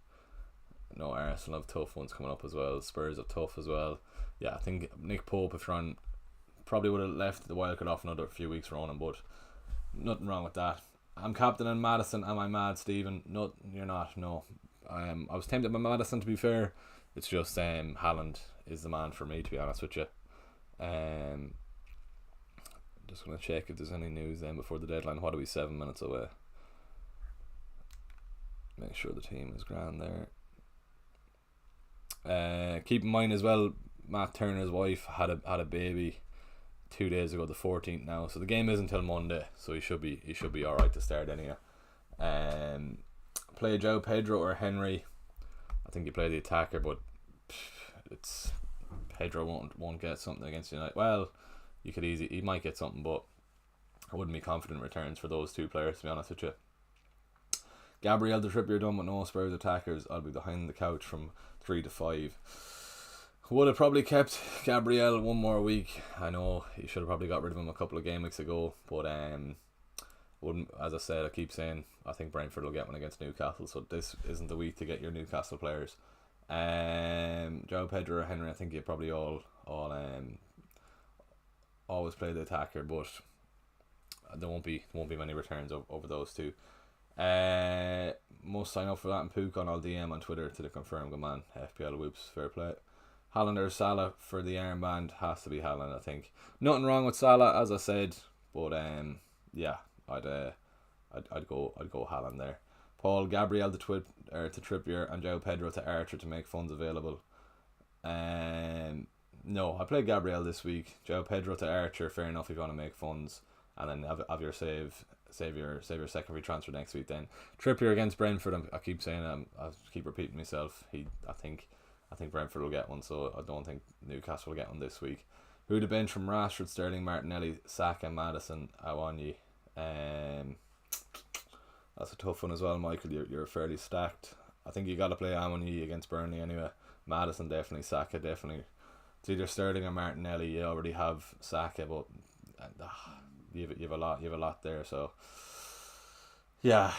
No, Arsenal have tough ones coming up as well. Spurs have tough as well. Yeah, I think Nick Pope, if you're on, probably would have left the wildcard off another few weeks running, but nothing wrong with that. I'm captain in Madison. Am I mad, Stephen? No, you're not. No, I was tempted by Madison, to be fair. It's just Haaland is the man for me, to be honest with you. Just going to check if there's any news then before the deadline. What are we, 7 minutes away? Make sure the team is grand there. Keep in mind as well, Matt Turner's wife had a baby 2 days ago, the 14th now, so the game isn't until Monday, so he should be alright to start anyhow. Play Joe Pedro or Henry. I think you play the attacker, but it's Pedro won't get something against United. Well, he might get something, but I wouldn't be confident returns for those two players, to be honest with you. Gabriel, the Trippier done with no Spurs attackers. I'll be behind the couch from 3 to 5. Would have probably kept Gabriel one more week. I know he should have probably got rid of him a couple of game weeks ago, but Wouldn't, as I said, I keep saying I think Brentford will get one against Newcastle, so this isn't the week to get your Newcastle players. Joe Pedro or Henry, I think you probably all always play the attacker, but there won't be many returns over those two. Must sign up for that and Pook on. I'll DM on Twitter to the confirm. Good man. FPL Whoops, fair play. Haaland or Salah for the armband? Has to be Haaland, I think. Nothing wrong with Salah, as I said, but yeah, I'd go Haaland there. Paul Gabriel to Trippier and Joe Pedro to Archer to make funds available. No, I played Gabriel this week. Joe Pedro to Archer, fair enough if you want to make funds, and then have your save your secondary transfer next week. Then Trippier against Brentford. I keep saying I keep repeating myself. I think Brentford will get one, so I don't think Newcastle will get one this week. Who to bench from Rashford, Sterling, Martinelli, Saka, Maddison, Awanyi. That's a tough one as well, Michael. You're fairly stacked. I think you got to play Awanyi against Burnley anyway. Maddison definitely, Saka definitely. It's either Sterling or Martinelli. You already have Saka, but you have a lot there. So yeah,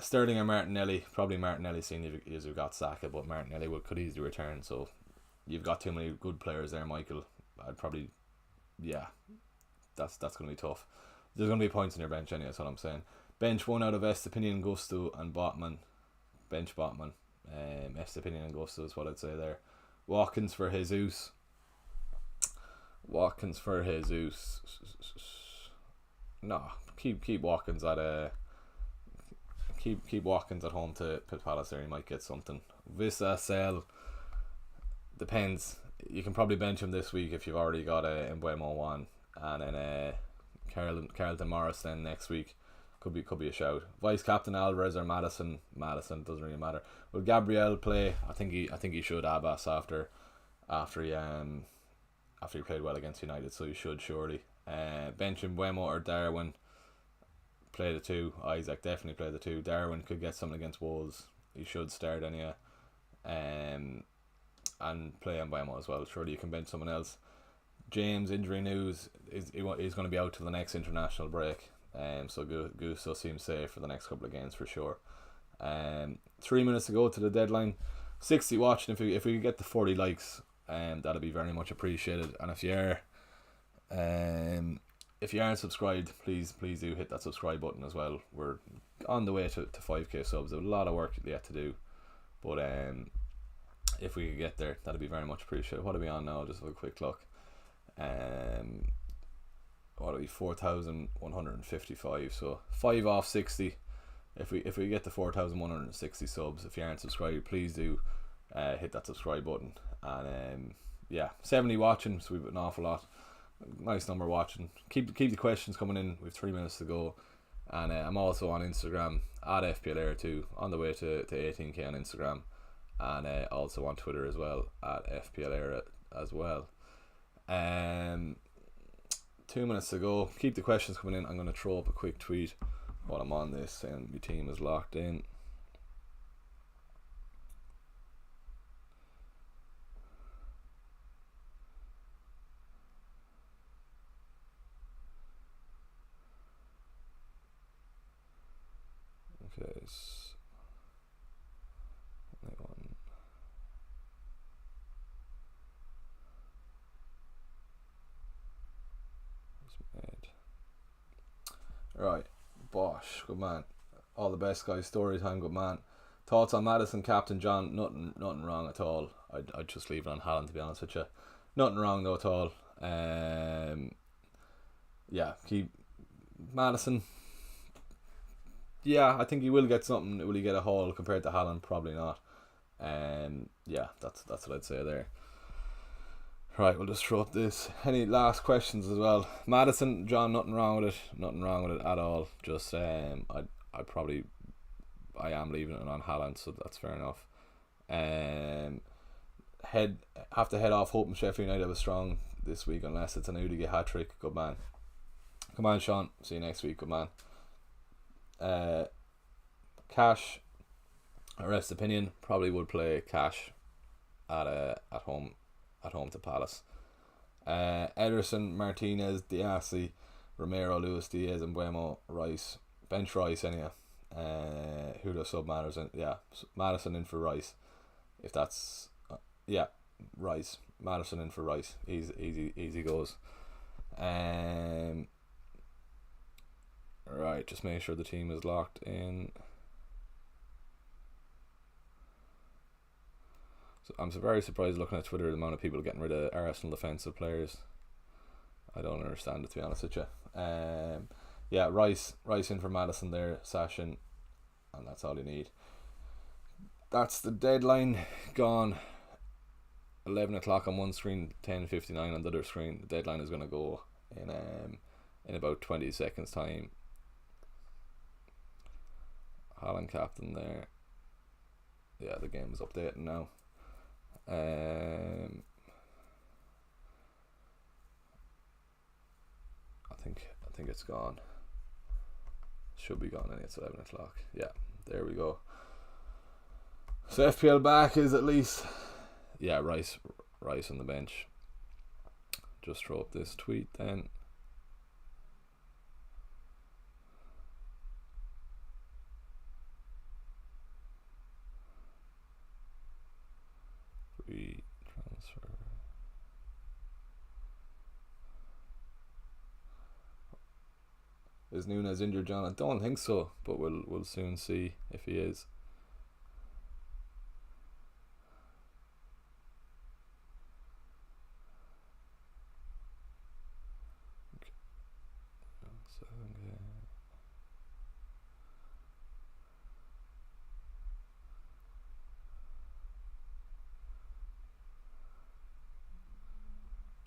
Sterling or Martinelli. Probably Martinelli, seeing you've got Saka, but Martinelli could easily return. So you've got too many good players there, Michael. I'd probably, yeah, that's going to be tough. There's going to be points in your bench anyway. That's what I'm saying. Bench one out of Estepinian, Gusto and Botman. Bench Botman. Estepinian and Gusto is what I'd say there. Watkins for Jesus. No, keep Watkins at keep Watkins at home to Pit Palace there. You might get something. Vista sell. Depends. You can probably bench him this week if you've already got a Mbuemo one, and then Carlton Morris then next week. Could be a shout. Vice captain Alvarez or Maddison doesn't really matter. Will Gabriel play? I think he should. Abbas after he played well against United, so he should surely. Bench Mbuemo or Darwin. Play the two. Isaac definitely play the two. Darwin could get something against Wolves. He should start anyway. And play Mbuemo as well. Surely you can bench someone else. James, injury news, he's going to be out till the next international break. So Gusto seems safe for the next couple of games for sure. 3 minutes to go to the deadline. 60 watching. If we get the 40 likes, that'll be very much appreciated. And if you aren't subscribed, please do hit that subscribe button as well. We're on the way to 5k subs. There's a lot of work yet to do, but if we could get there, that'd be very much appreciated. What are we on now? Just have a quick look. What are we? 4,155. So 5 off 60. If we get to 4,160 subs, if you aren't subscribed, please do hit that subscribe button. And yeah, 70 watching, so we've an awful lot. Nice number watching. Keep the questions coming in. We've 3 minutes to go, and I'm also on Instagram at FPL Air 2, on the way to 18k on Instagram, and also on Twitter as well at FPL Air as well. 2 minutes to go. Keep the questions coming in. I'm going to throw up a quick tweet while I'm on this, and my team is locked in. Okay, right, Bosh, good man. All the best, guys. Story time, good man. Thoughts on Maddison, Captain John? Nothing wrong at all. I'd just leave it on Haaland, to be honest with you. Nothing wrong though at all. Yeah, keep Maddison. Yeah, I think he will get something. Will he get a haul compared to Haaland? Probably not. Yeah, that's what I'd say there. Right, we'll just throw up this. Any last questions as well? Maddison, John, nothing wrong with it. Nothing wrong with it at all. Just I am leaving it on Haaland, so that's fair enough. Have to head off hoping Sheffield United was strong this week unless it's an Udige hat trick. Good man. Come on, Sean. See you next week. Good man. Cash, arrest opinion, probably would play Cash at home to Palace. Ederson, Martinez, Diassi, Romero, Luis Diaz, and Mbuemo, Rice, bench Rice anyhow. Who does sub Madison? Yeah, Madison in for Rice. If that's yeah, Rice. Madison in for Rice. Easy goes. Right, just make sure the team is locked in. So I'm so very surprised looking at Twitter the amount of people getting rid of Arsenal defensive players. I don't understand it, to be honest with you. Yeah, Rice in for Madison there, Sashin, and that's all you need. That's the deadline gone. 11 o'clock on one screen, 10:59 on the other screen. The deadline is going to go in about 20 seconds time. Haaland captain there. Yeah, the game is updating now. I think it's gone. Should be gone, and it's 11 o'clock. Yeah, there we go. So FPL back is at least, yeah, Rice on the bench. Just throw up this tweet then. Free transfer. Is Nunes injured, John? I don't think so, but we'll soon see if he is.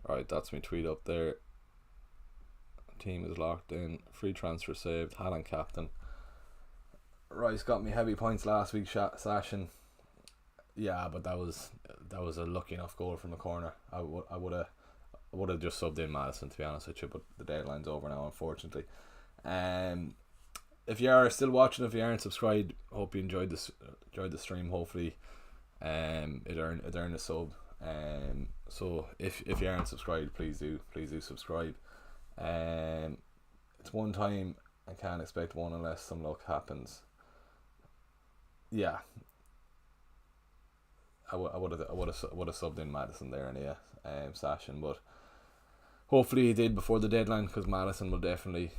Alright, that's my tweet up there. Team is locked in. Free transfer saved. Haaland captain. Rice got me heavy points last week, Sashin. Yeah, but that was a lucky enough goal from the corner. I would have just subbed in Madison, to be honest with you, but the deadline's over now, unfortunately. If you are still watching, if you aren't subscribed, hope you enjoyed the stream. Hopefully, it earned a sub. So if you aren't subscribed, please do subscribe. It's one time. I can't expect one unless some luck happens. Yeah, I would have subbed in Madison there, and yeah, Sashin, but hopefully he did before the deadline, because Madison will definitely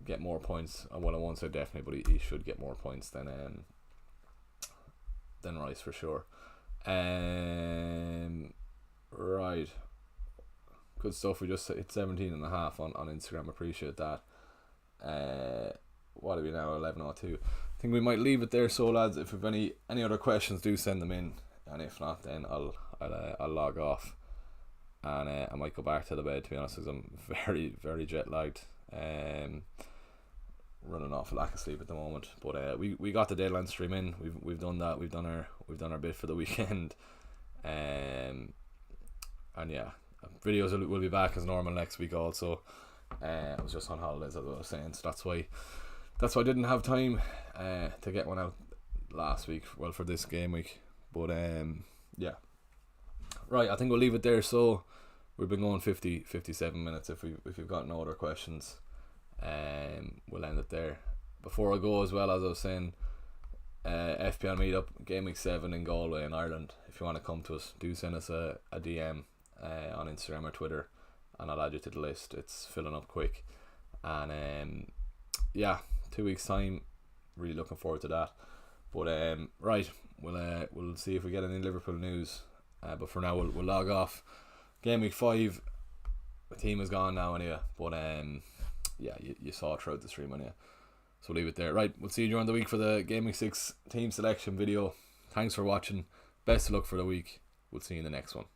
get more points. Well, I won't say definitely, but he should get more points than Rice for sure. Right, good stuff. We just hit 17.5 on Instagram. Appreciate that. What are we now? 11:02. I think we might leave it there. So lads, if you've any other questions, do send them in, and if not, then I'll log off, and I might go back to the bed, to be honest, because I'm very, very jet lagged. Running off a lack of sleep at the moment, but we got the deadline stream in. We've done that. We've done our bit for the weekend, and yeah, videos will be back as normal next week also. I was just on holidays, as I was saying, so that's why I didn't have time to get one out last week, well, for this game week. But yeah, right, I think we'll leave it there. So we've been going 57 minutes. If you've got no other questions, we'll end it there. Before I go as well, as I was saying, FPL meetup, Game Week 7 in Galway in Ireland. If you want to come to us, do send us a DM on Instagram or Twitter, and I'll add you to the list. It's filling up quick, and yeah, 2 weeks time. Really looking forward to that. But right, we'll see if we get any Liverpool news. But for now, we'll log off. Game Week 5, the team is gone now anyway. But yeah, you saw it throughout the stream anyway. So we'll leave it there. Right, we'll see you during the week for the Game Week 6 team selection video. Thanks for watching. Best of luck for the week. We'll see you in the next one.